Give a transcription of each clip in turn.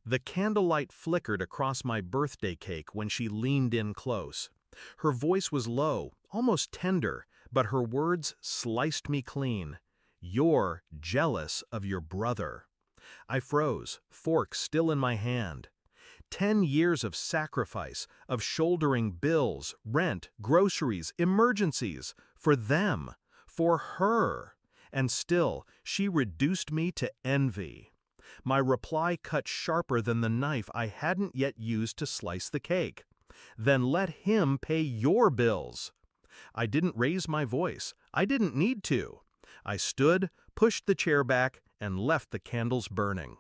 The candlelight flickered across my birthday cake when she leaned in close. Her voice was low, almost tender, but her words sliced me clean. "You're jealous of your brother." I froze, fork still in my hand. 10 years of sacrifice, of shouldering bills, rent, groceries, emergencies, for them, for her. And still, she reduced me to envy. My reply cut sharper than the knife I hadn't yet used to slice the cake. "Then let him pay your bills." I didn't raise my voice. I didn't need to. I stood, pushed the chair back, and left the candles burning.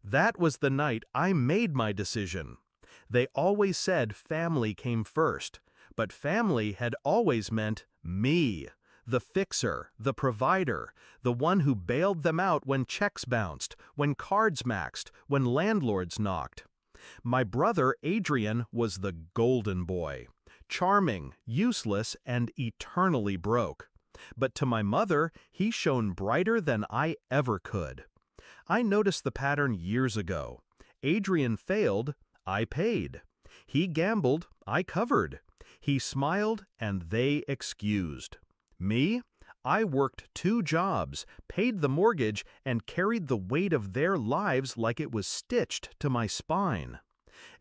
That was the night I made my decision. They always said family came first, but family had always meant me. The fixer, the provider, the one who bailed them out when checks bounced, when cards maxed, when landlords knocked. My brother Adrian was the golden boy, charming, useless, and eternally broke. But to my mother, he shone brighter than I ever could. I noticed the pattern years ago. Adrian failed, I paid. He gambled, I covered. He smiled, and they excused. Me? I worked 2 jobs, paid the mortgage, and carried the weight of their lives like it was stitched to my spine.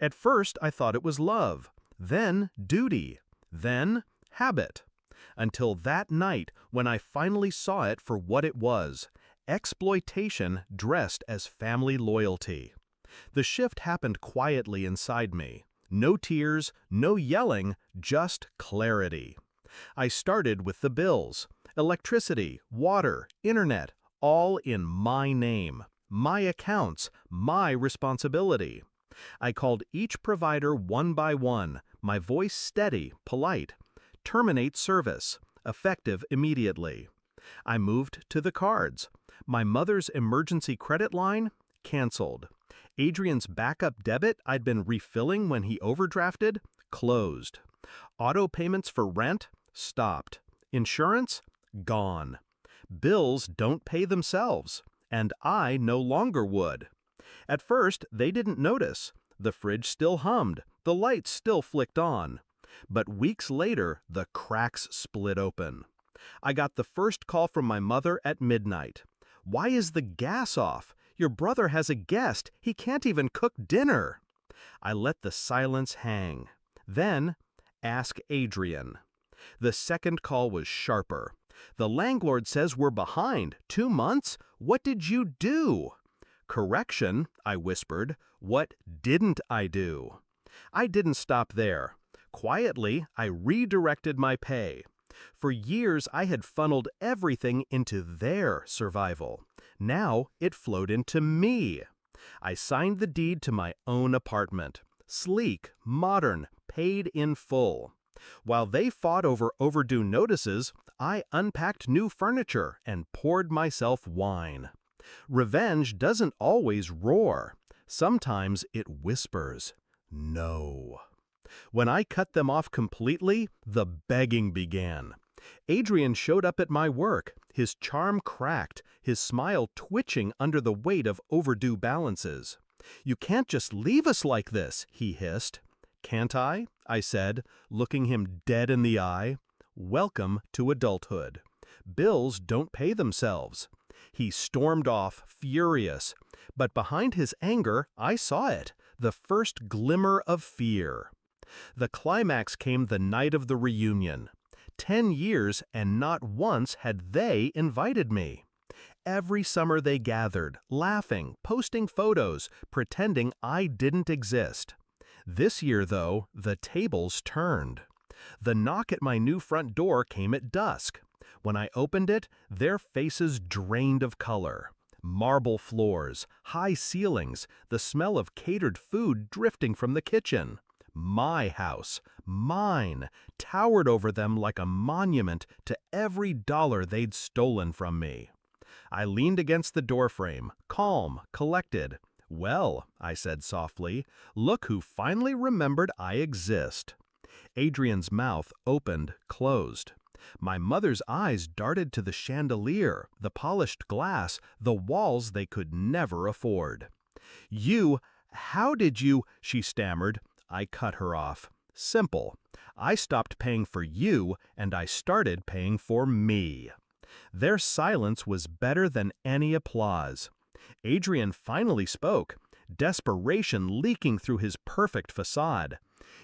At first, I thought it was love, then duty, then habit. Until that night when I finally saw it for what it was: exploitation dressed as family loyalty. The shift happened quietly inside me. No tears, no yelling, just clarity. I started with the bills. Electricity, water, internet, all in my name. My accounts, my responsibility. I called each provider one by one, my voice steady, polite. Terminate service, effective immediately. I moved to the cards. My mother's emergency credit line? Canceled. Adrian's backup debit I'd been refilling when he overdrafted? Closed. Auto payments for rent? Stopped. Insurance? Gone. Bills don't pay themselves, and I no longer would. At first, they didn't notice. The fridge still hummed, the lights still flicked on. But weeks later, the cracks split open. I got the first call from my mother at midnight. "Why is the gas off? Your brother has a guest. He can't even cook dinner." I let the silence hang. Then, ask Adrian. The second call was sharper. "The landlord says we're behind. 2 months? What did you do?" "Correction," I whispered. "What didn't I do?" I didn't stop there. Quietly, I redirected my pay. For years, I had funneled everything into their survival. Now, it flowed into me. I signed the deed to my own apartment. Sleek, modern, paid in full. While they fought over overdue notices, I unpacked new furniture and poured myself wine. Revenge doesn't always roar. Sometimes it whispers, "No." When I cut them off completely, the begging began. Adrian showed up at my work, his charm cracked, his smile twitching under the weight of overdue balances. "You can't just leave us like this," he hissed. "Can't I?" I said, looking him dead in the eye. "Welcome to adulthood. Bills don't pay themselves." He stormed off, furious. But behind his anger, I saw it, the first glimmer of fear. The climax came the night of the reunion. 10 years, and not once had they invited me. Every summer they gathered, laughing, posting photos, pretending I didn't exist. This year, though, the tables turned. The knock at my new front door came at dusk. When I opened it, their faces drained of color. Marble floors, high ceilings, the smell of catered food drifting from the kitchen. My house, mine, towered over them like a monument to every dollar they'd stolen from me. I leaned against the doorframe, calm, collected. "Well," I said softly, "look who finally remembered I exist." Adrian's mouth opened, closed. My mother's eyes darted to the chandelier, the polished glass, the walls they could never afford. "You How did you, she stammered. I cut her off. Simple. I stopped paying for you, and I started paying for me. Their silence was better than any applause. Adrian finally spoke, desperation leaking through his perfect facade.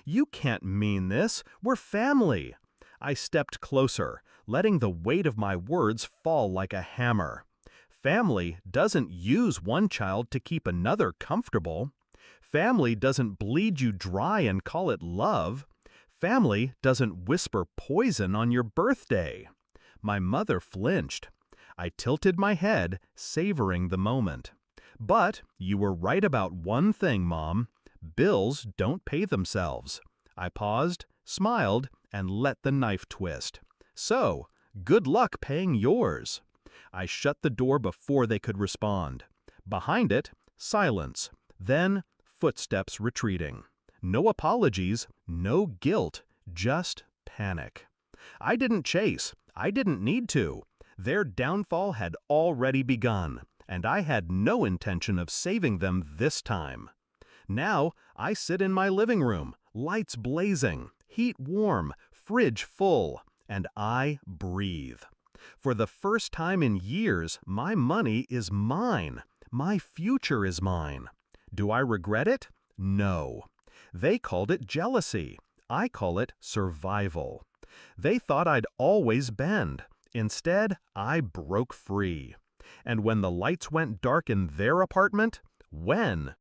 You can't mean this. We're family. I stepped closer, letting the weight of my words fall like a hammer. Family doesn't use one child to keep another comfortable. Family doesn't bleed you dry and call it love. Family doesn't whisper poison on your birthday. My mother flinched. I tilted my head, savoring the moment. But you were right about one thing, Mom. Bills don't pay themselves. I paused, smiled, and let the knife twist. So, good luck paying yours. I shut the door before they could respond. Behind it, silence. Then, footsteps retreating. No apologies, no guilt, just panic. I didn't chase. I didn't need to. Their downfall had already begun, and I had no intention of saving them this time. Now, I sit in my living room, lights blazing, heat warm, fridge full, and I breathe. For the first time in years, my money is mine. My future is mine. Do I regret it? No. They called it jealousy. I call it survival. They thought I'd always bend. Instead, I broke free. And when the lights went dark in their apartment, when